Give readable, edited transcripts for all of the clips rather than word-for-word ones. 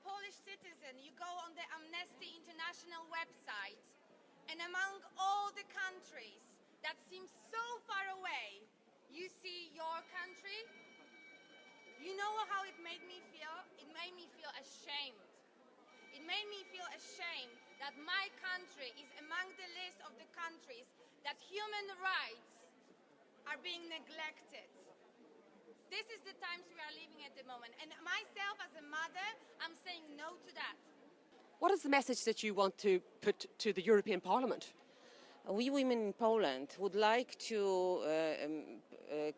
Polish citizen, you go on the Amnesty International website, and among all the countries that seem so far away, you see your country. You know how it made me feel? It made me feel ashamed. It made me feel ashamed that my country is among the list of the countries that human rights are being neglected. This is the times we are living at the moment. And myself as a mother, I'm saying no to that. What is the message that you want to put to the European Parliament? We women in Poland would like to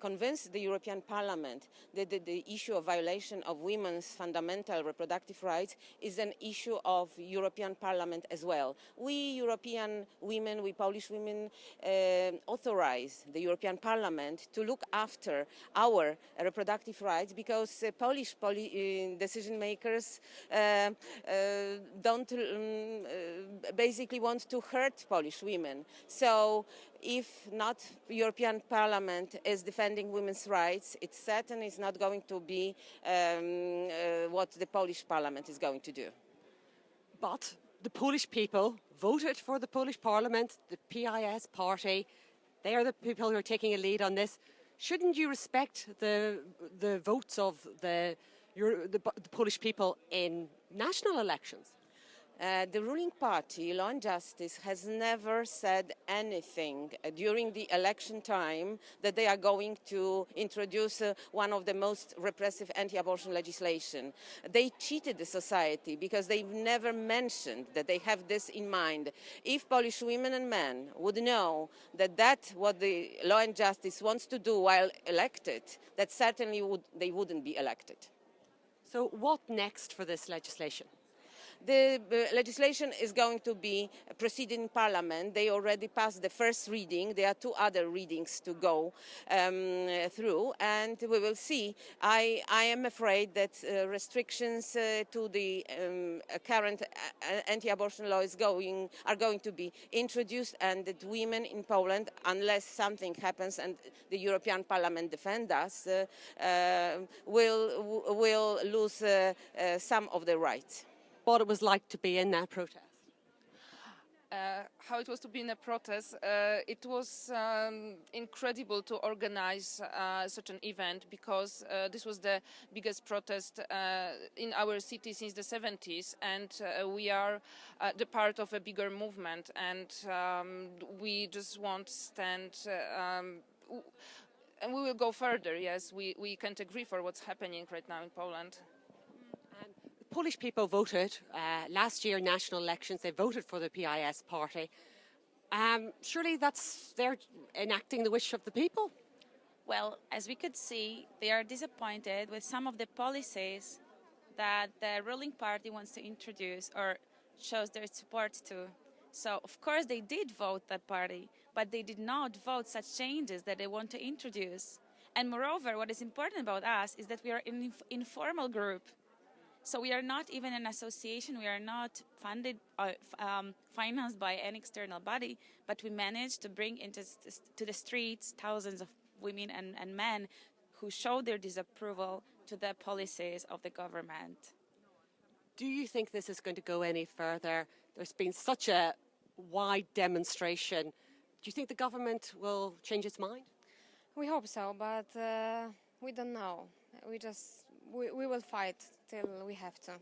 convince the European Parliament that the issue of violation of women's fundamental reproductive rights is an issue of European Parliament as well. We European women, we Polish women, authorize the European Parliament to look after our reproductive rights because Polish decision makers don't basically want to hurt Polish women. So if not European Parliament is defending women's rights, it certainly is not going to be what the Polish Parliament is going to do. But the Polish people voted for the Polish Parliament, the PiS party. They are the people who are taking a lead on this. Shouldn't you respect the votes of the Polish people in national elections? The ruling party, Law and Justice, has never said anything during the election time that they are going to introduce one of the most repressive anti-abortion legislation. They cheated the society because they've never mentioned that they have this in mind. If Polish women and men would know that that's what the Law and Justice wants to do while elected, that certainly they wouldn't be elected. So what next for this legislation? The legislation is going to be proceeded in Parliament. They already passed the first reading. There are 2 other readings to go through, and we will see. I am afraid that restrictions to the current anti-abortion law are going to be introduced, and that women in Poland, unless something happens and the European Parliament defends us, will lose some of their rights. What it was like to be in that protest? How it was to be in a protest. It was incredible to organize such an event because this was the biggest protest in our city since the 70s, and we are the part of a bigger movement, and we just won't stand and we will go further. Yes, we can't agree for what's happening right now in Poland. Polish people voted last year national elections. They voted for the PiS party. Surely they're enacting the wish of the people. Well, as we could see, they are disappointed with some of the policies that the ruling party wants to introduce or shows their support to. So, of course, they did vote that party, but they did not vote such changes that they want to introduce. And moreover, what is important about us is that we are an informal group. So we are not even an association, we are not funded or financed by any external body, but we managed to bring to the streets thousands of women and men who show their disapproval to the policies of the government. Do you think this is going to go any further? There's been such a wide demonstration. Do you think the government will change its mind? We hope so, but we don't know. We will fight till we have to.